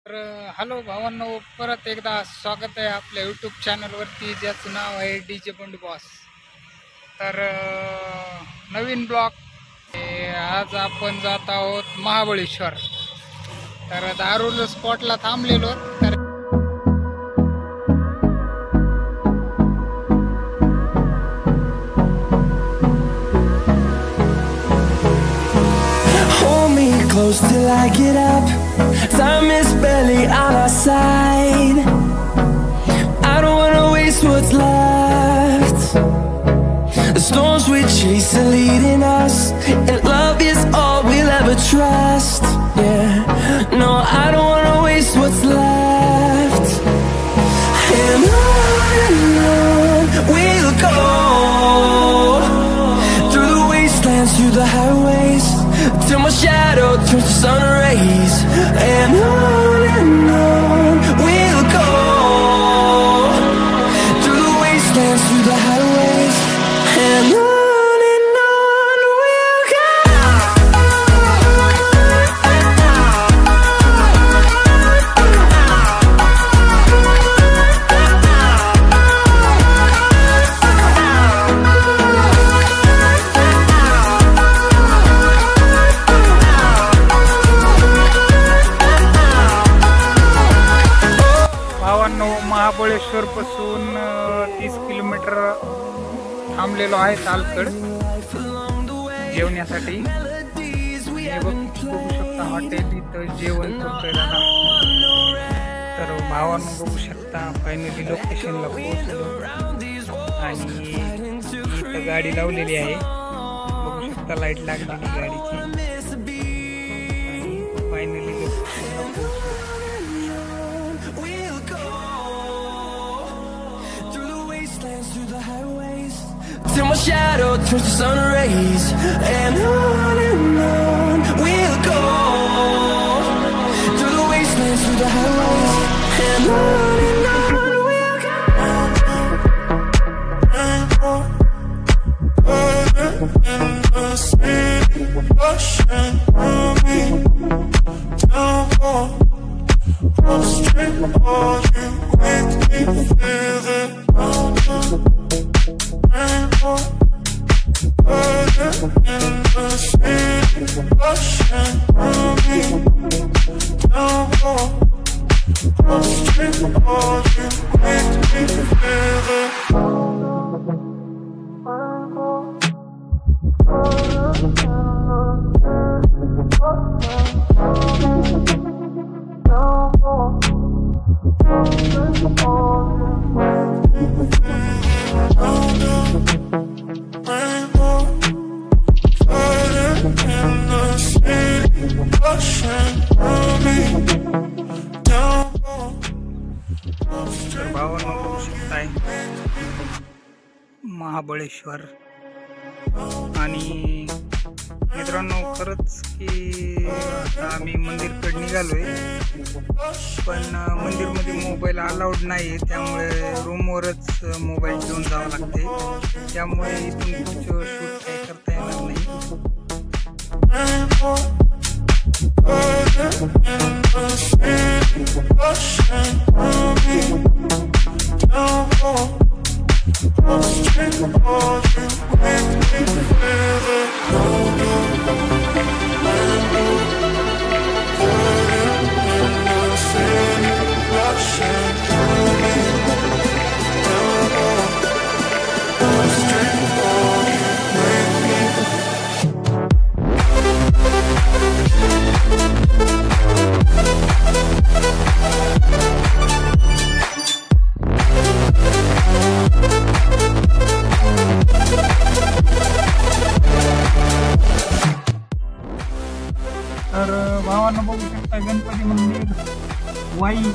Hello भावांनो, परत एकदा स्वागत आहे आपल्या यूट्यूब चॅनलवरती, ज्याचं नाव आहे DJ बंडू बॉस. तर नवीन ब्लॉग. आज आपण जात आहोत महाबळेश्वर. तर दारुल स्पॉटला थांबलेलो. तर close till I get up. Time is barely on our side. I don't wanna waste what's left. The storms we chase are leading us, and love is all we'll ever trust. Yeah, no, I don't wanna waste what's left. And on we'll go, through the wastelands, through the highways, till my shadow turns to sun rays. And on we'll go, through the wastelands, through the highways. And on we'll go. Mahabaleshwar पासून 30 kilometre थांबलेलो आहे तालकड जेवण्यासाठी. हे बघू शकता hotel, इथं जेवण करतोय दादा. तर भावांनो बघू शकता फायनली लोकेशनला पोहोचलो आणि इथं गाडी लावलेली आहे. बघू शकता लाईट लागलेली गाडीची आणि फायनली लोकेशनला पोहोचलो. Through the highways, till my shadow turns to sun rays. And on we'll go, through the wastelands, through the highways. And on we'll go. Mahabaleshwar. आणि मित्रांनो, खरंच की आता आम्ही मंदिरकडे निघालोय, पण मंदिरमध्ये मोबाईल अलाउड नाही, त्यामुळे रूमवरच मोबाईल घेऊन जावं लागते. त्यामुळे इथून पुढचं शूट काही करता येणार नाही. तर भावांना बघू शकता गणपती मंदिर Y.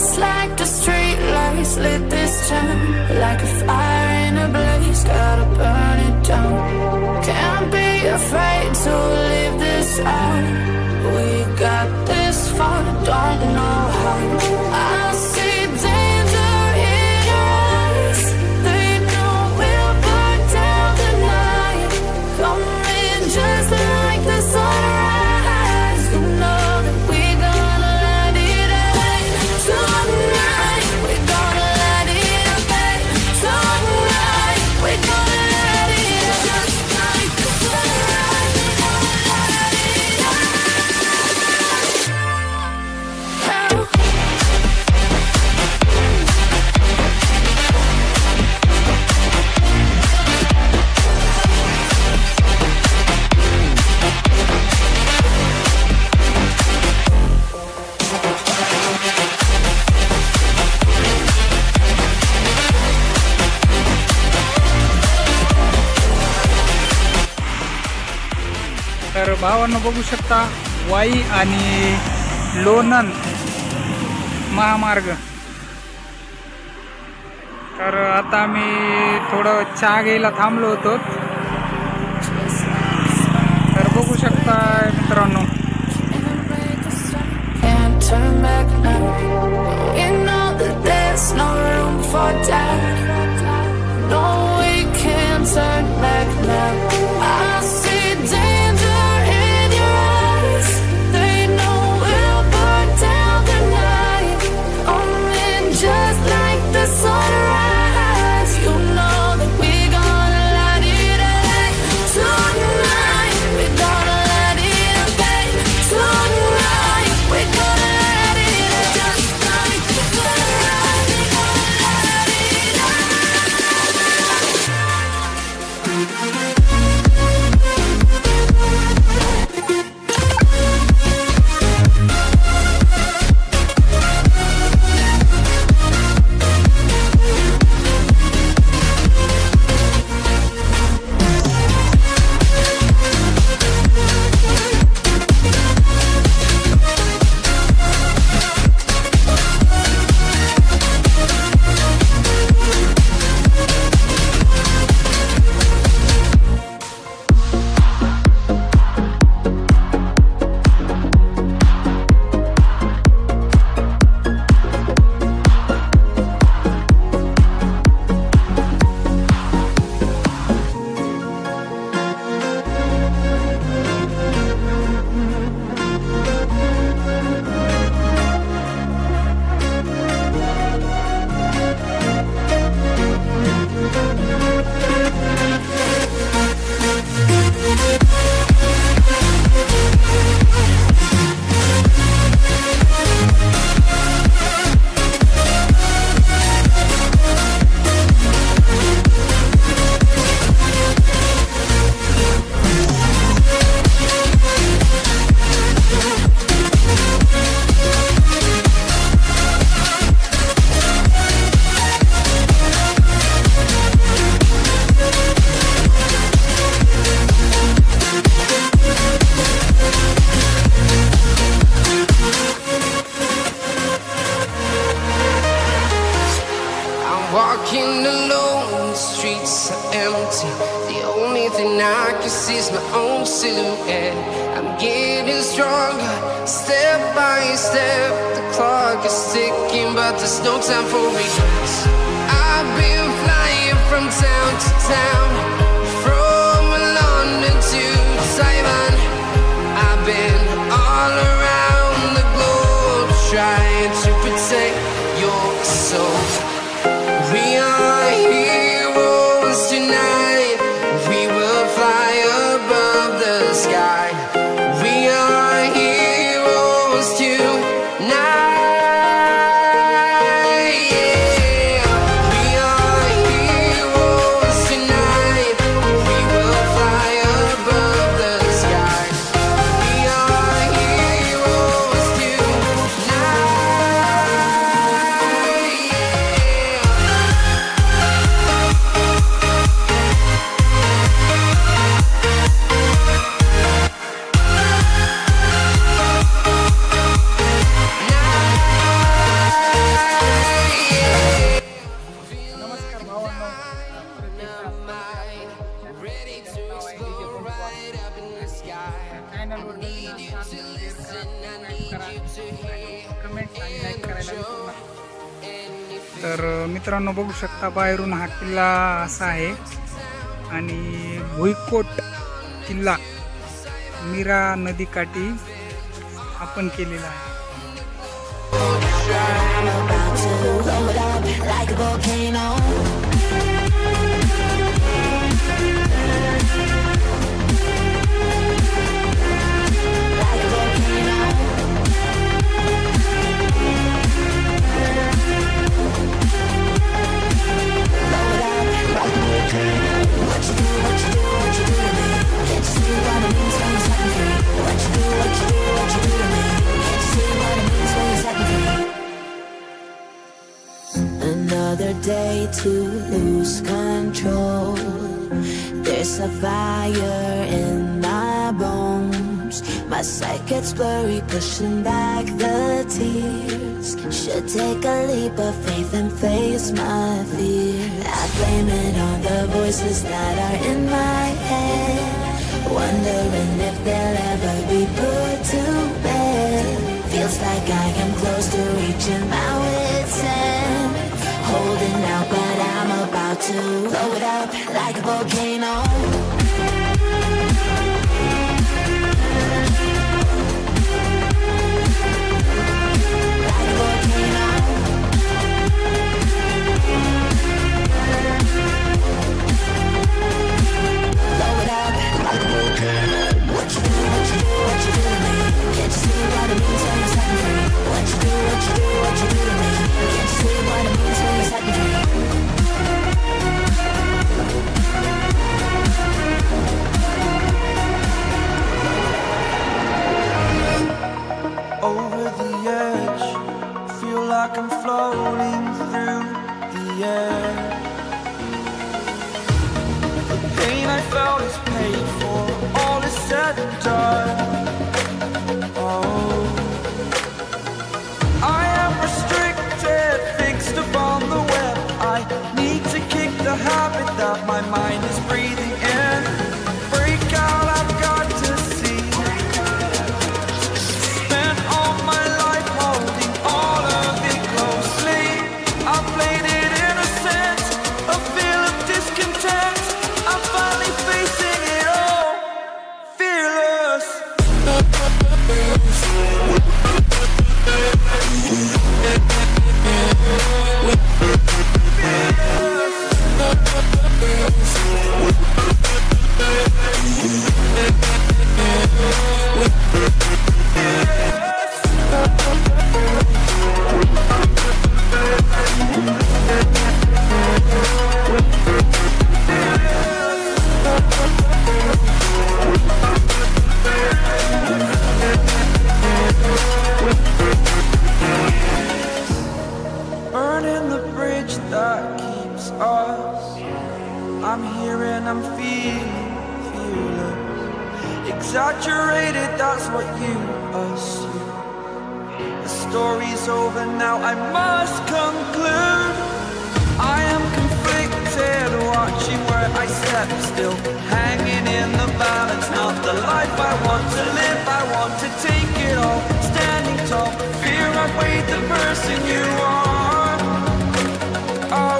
just like the street lights lit this town, like a fire in a blaze, gotta burn it down. Can't be afraid to leave this out. We got this far, don't know how. I see danger in your eyes. They know we'll burn down the night. Coming just like the sunrise. You know that we're gonna light it up tonight. We're gonna light it up tonight. We're gonna light it up just like the sunrise. We're gonna light it up now. तर भावांनो बघू शकता Y आणि लोणंद महामार्ग. तर आता आम्ही थोडं चहा घ्यायला थांबलो होतो. तर बघू शकता मित्रांनो, Can't turn back now. We know that there's no room for doubt. No, we can't turn back now. I see danger in your eyes. They know we'll burn down the night. Coming just like the sunrise. You know that we're gonna light it up tonight. We're gonna light it up tonight. We're gonna light it up just like the sunrise. We're gonna light it up. Walking alone, the streets are empty. The only thing I can see is my own silhouette. I'm getting stronger, step by step. The clock is ticking, but there's no time for regrets. I've been flying from town to town, from London to Taiwan. I've been all around the globe, trying to protect your soul. We are heroes tonight. We will fly above the sky. We are heroes tonight. Yeah. We are heroes tonight. चॅनलवर नवीन असाल तर share करा, subscribe करा आणि comment आणि like करायला विसरू नका. तर मित्रांनो बघू शकता बाहेरून हा किल्ला असा आहे आणि भुईकोट किल्ला मीरा नदीकाठी आपण केलेला आहे. Another day to lose control. There's a fire in my bones. My sight gets blurry, pushing back the tears. Should take a leap of faith and face my fear. I blame it on the voices that are in my head, wondering if they'll ever be put to bed. Feels like I am close to reaching my wit's end. Holding out, but I'm about to blow it up like a volcano. Like a volcano. Blow it up like a volcano. What you do, what you do, what you do to me? Can't you see what it means when you set me free? What you do, what you do, what you do to me? Can't you see what it means when you set me free? Over the edge, feel like I'm floating through the air. The pain I felt is paid for, all is said and done. Oh, I am restricted, fixed upon the web. I need to kick the habit that my mind is breathing in. Break out, I've got to see. Spent all my life holding all of it closely. I played it innocent, a feel of discontent. I'm finally facing it all, fearless. Burning the bridge that keeps us. I'm here and I'm feeling fearless. Exaggerated, that's what you assume. The story's over now, I must conclude. I am conflicted, watching where I step still, hanging in the balance. Not the life I want to live, I want to take it all. Standing tall, fear outweighed the person you are. Oh,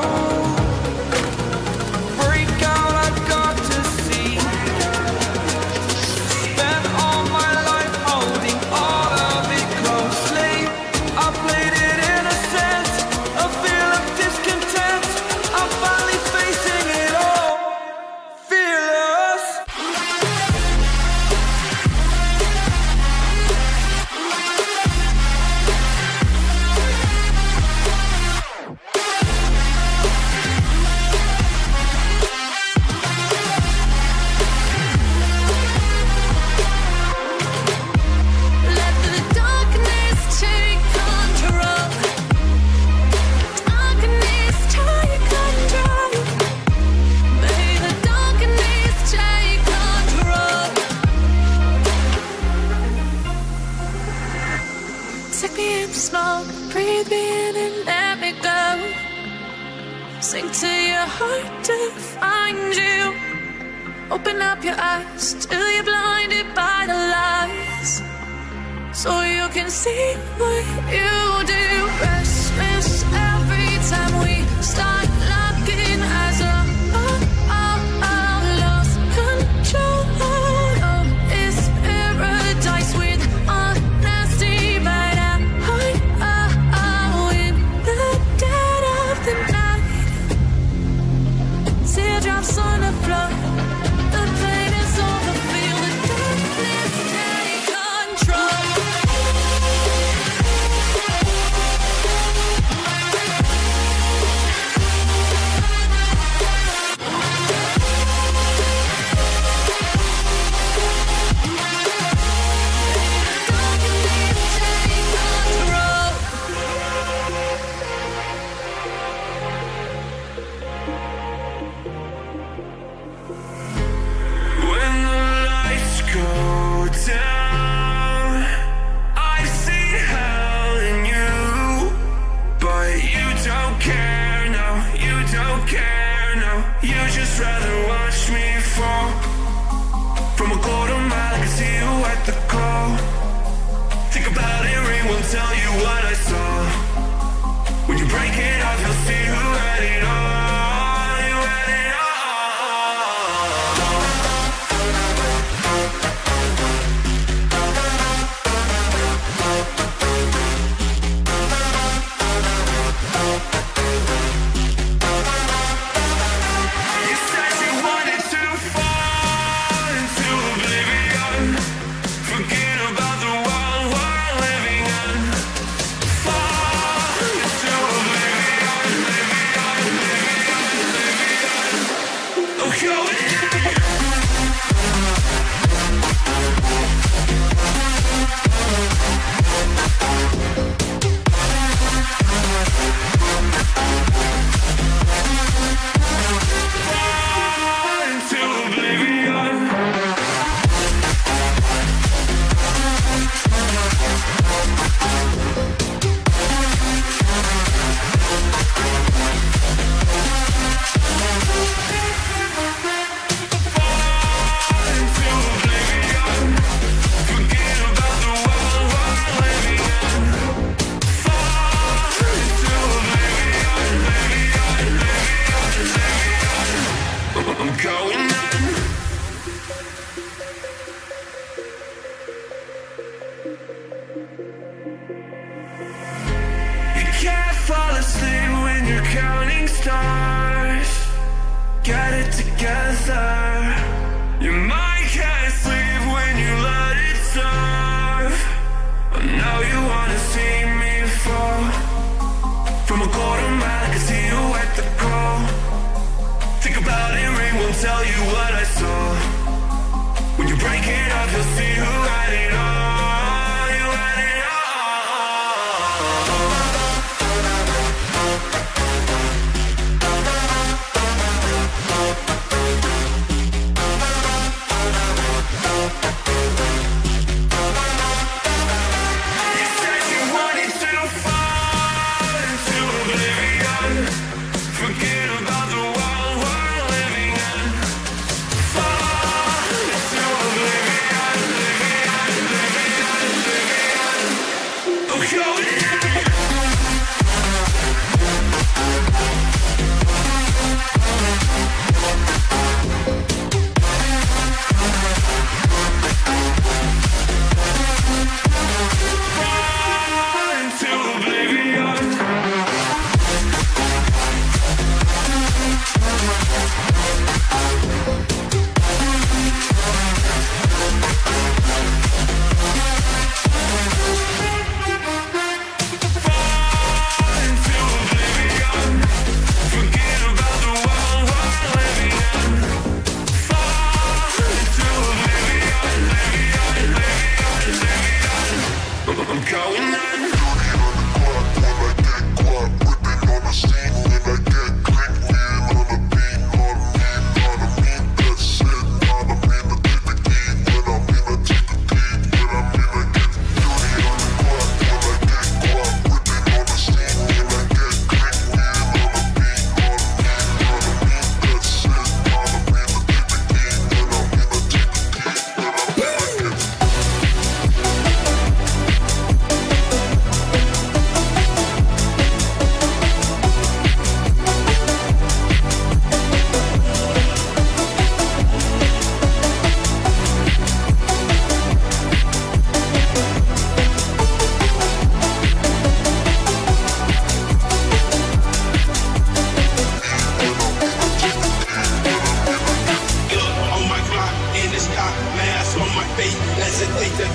break out, I've got to see. Spent all my life holding all of it closely. I played it innocent, a feel of discontent. I'm finally facing it all, fearless. Let the darkness take control. Darkness take control. May the darkness take control. Take me in slow, breathe me in and let me go. Sink to your heart to find you. Open up your eyes till you're blinded by the light. so you can see what you do. Restless every time we start locking eyes. Lost control. Oh, it's paradise with honesty, but I'm in the dead of the night. Teardrops on the floor. The pain is over. Feel the darkness take control. When the lights go down, I've seen hell in you, but you don't care, no, you don't care, no. You just rather watch me fall from a quarter mile. I can see you at the call. Think about it, ring won't tell you what I saw. When you break it off, you'll see who had it all. You had it all. You said you wanted to fall into oblivion. Forget about the world we're living in. Fall into oblivion, oblivion. Oh, going fall into oblivion. I'm going on. You can't fall asleep when you're counting stars. Get it together. Your mind can't sleep when you let it serve. Now you wanna see me fall from a quarter mile. I can see you at the call. Think about it, ring won't tell you what I saw. When you break it off, you'll see who had it all. You had it all. You said you wanted to fall into oblivion. Forget about the world we're living in. Fall into oblivion, living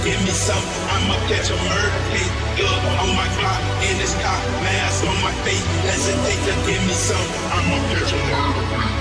give me some, I'ma catch a murder case. On my clock, in this cop, mask on my face. Hesitate to give me some, I'ma catch a murder case.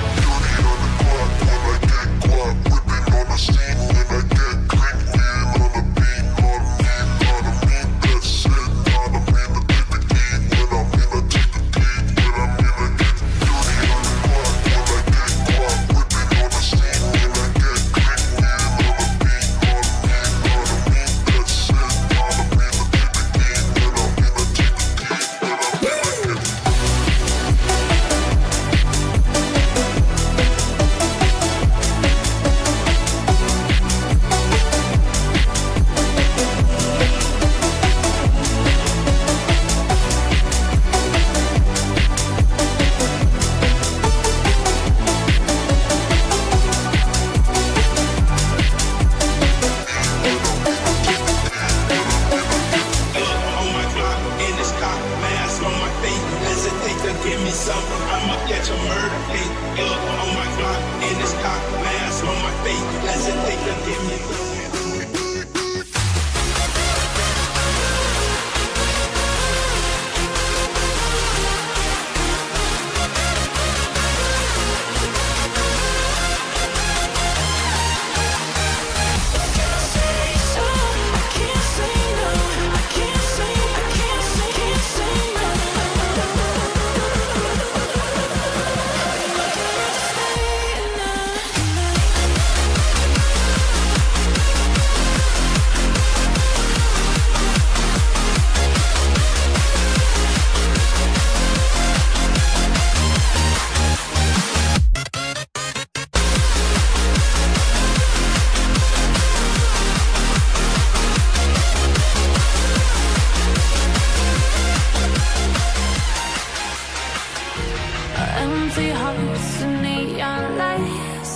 Empty hearts and neon lights,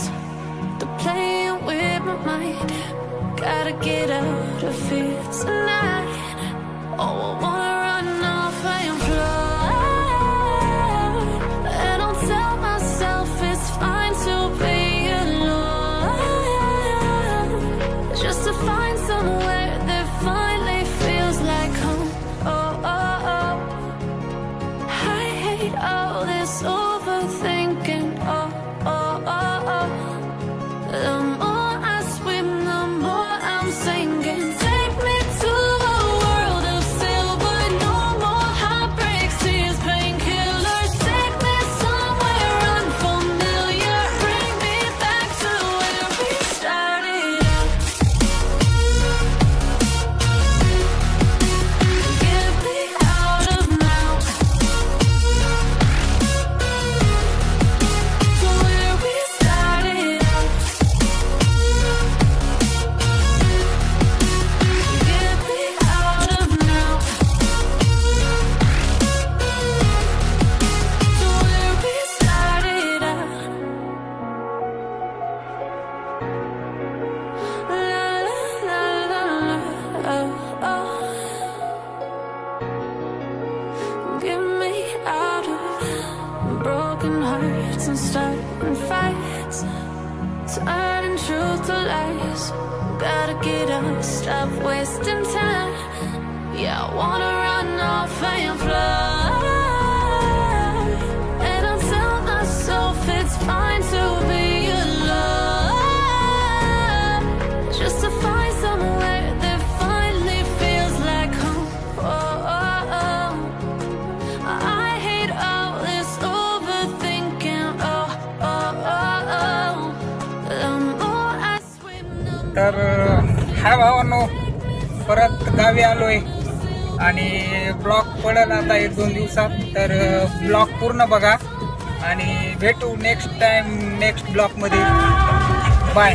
they're playing with my mind. Gotta get out of here tonight. Oh, I wanna run off and fly, and I'll tell myself it's fine to be alone, just to find somewhere that finally feels like home. Oh, oh, oh. I hate all this overthinking. Oh, oh, oh, oh. The more I swim, the more I'm sinking. Take me to a world of silver. No more heartbreaks, tears, painkillers. Take me somewhere unfamiliar. Bring me back to where we started out. Get me out of now, to where we started out. Get me out of now, to where we started out. La la la la, oh oh. Get me out of broken hearts and starting fights, turning truth to lies. Gotta get up, stop wasting time. Yeah, I wanna run off and fly, and I'll tell myself it's fine to be alone, just to find somewhere that finally feels like home. Oh, oh, oh. I hate all this overthinking. Oh, oh, oh, oh. The more I swim, the more तर हा भावांनो, परत Gavi आलोय आणि blog पडेल आता 1-2 दिवसात. तर ब्लॉग पूर्ण बघा आणि भेटू नेक्स्ट टाइम नेक्स्ट ब्लॉग मध्ये. बाय.